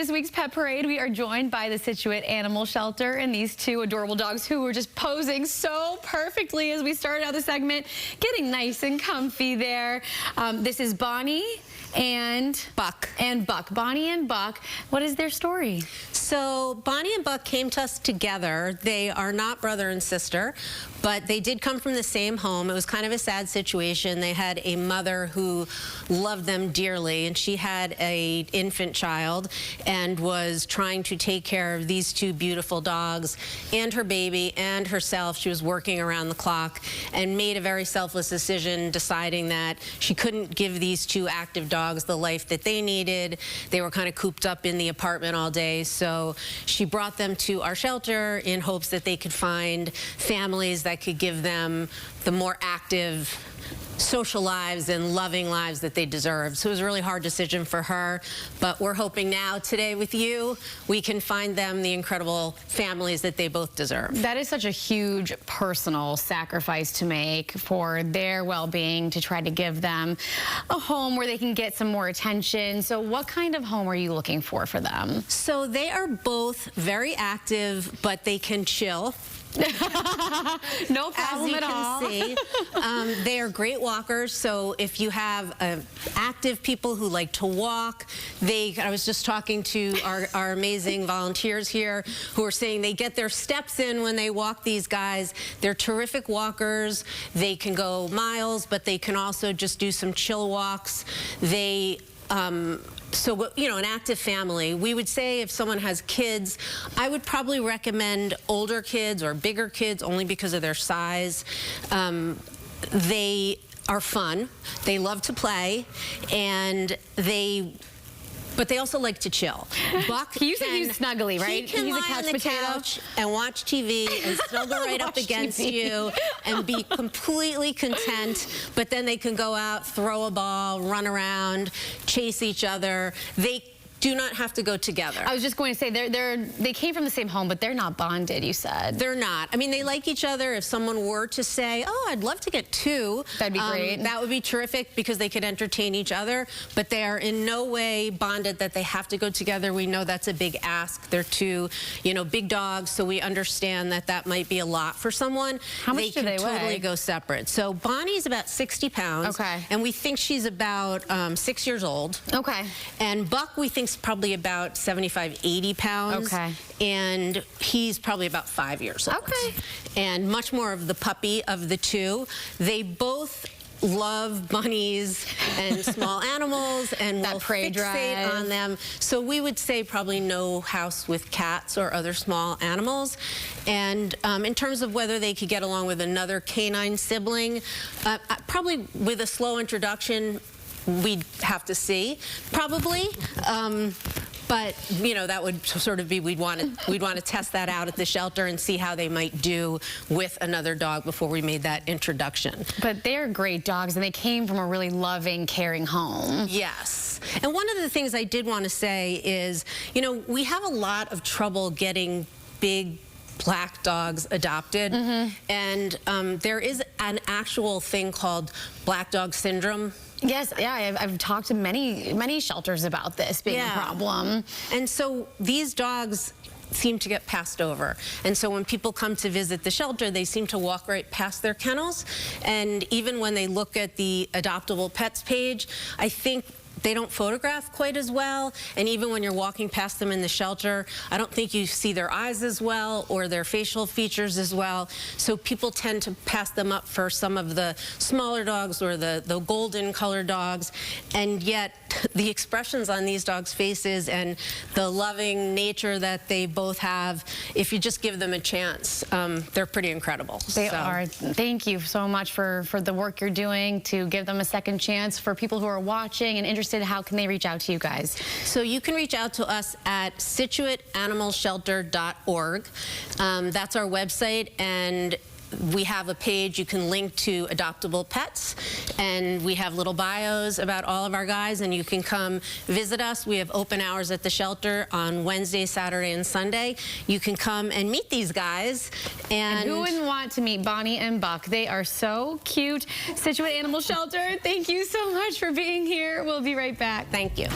this week's Pet Parade, we are joined by the Scituate Animal Shelter and these two adorable dogs who were just posing so perfectly as we started out the segment, getting nice and comfy there. This is Bonnie and Buck. Bonnie and Buck. What is their story? So Bonnie and Buck came to us together. They are not brother and sister, but they did come from the same home. It was kind of a sad situation. They had a mother who loved them dearly, and she had an infant child and was trying to take care of these two beautiful dogs and her baby and herself. She was working around the clock and made a very selfless decision, deciding that she couldn't give these two active dogs the life that they needed. They were kind of cooped up in the apartment all day, so she brought them to our shelter in hopes that they could find families that could give them the more active social lives and loving lives that they deserve. So it was a really hard decision for her, but we're hoping now today with you we can find them the incredible families that they both deserve. That is such a huge personal sacrifice to make for their well-being, to try to give them a home where they can get some more attention. So what kind of home are you looking for them? So they are both very active, but they can chill. No problem at all. As you can see, they are great walkers. So if you have active people who like to walk, I was just talking to our amazing volunteers here who are saying they get their steps in when they walk these guys. They're terrific walkers. They can go miles, but they can also just do some chill walks. So, you know, an active family, we would say if someone has kids, I would probably recommend older kids or bigger kids only because of their size. They are fun, they love to play, and but they also like to chill. Buck he's snuggly, right? He can lie on the couch and watch TV and snuggle right up against you and be completely content, but then they can go out, throw a ball, run around, chase each other. They do not have to go together. I was just going to say, they came from the same home, but they're not bonded, you said. They're not. I mean, they like each other. If someone were to say, oh, I'd love to get two. That'd be great. That would be terrific because they could entertain each other, but they are in no way bonded that they have to go together. We know that's a big ask. They're two, you know, big dogs, so we understand that that might be a lot for someone. How much do they totally weigh? Go separate. So Bonnie's about 60 pounds. Okay. And we think she's about 6 years old. Okay. And Buck, we think, is probably about 75, 80 pounds. Okay. And he's probably about 5 years old. Okay. And much more of the puppy of the two. They both love bunnies and small animals and will fixate on them. So we would say probably no house with cats or other small animals. And in terms of whether they could get along with another canine sibling, probably with a slow introduction, we'd have to see, probably. But you know, that would sort of be we'd want to test that out at the shelter and see how they might do with another dog before we made that introduction. But they're great dogs, and they came from a really loving, caring home. Yes. And one of the things I did want to say is, you know, we have a lot of trouble getting big black dogs adopted, and there is an actual thing called black dog syndrome. Yes, yeah, I've talked to many shelters about this being a problem. And so these dogs seem to get passed over. And so when people come to visit the shelter, they seem to walk right past their kennels. And even when they look at the adoptable pets page, I think they don't photograph quite as well, and even when you're walking past them in the shelter, I don't think you see their eyes as well or their facial features as well. So people tend to pass them up for some of the smaller dogs or the golden colored dogs, and yet the expressions on these dogs' faces and the loving nature that they both have, if you just give them a chance, they're pretty incredible. They are. Thank you so much for the work you're doing to give them a second chance. For people who are watching and interested, how can they reach out to you guys? So you can reach out to us at scituateanimalshelter.org. That's our website, and we have a page you can link to adoptable pets, and we have little bios about all of our guys, and you can come visit us. We have open hours at the shelter on Wednesday, Saturday, and Sunday. You can come and meet these guys. And who wouldn't want to meet Bonnie and Buck? They are so cute. Scituate Animal Shelter, thank you so much for being here. We'll be right back. Thank you.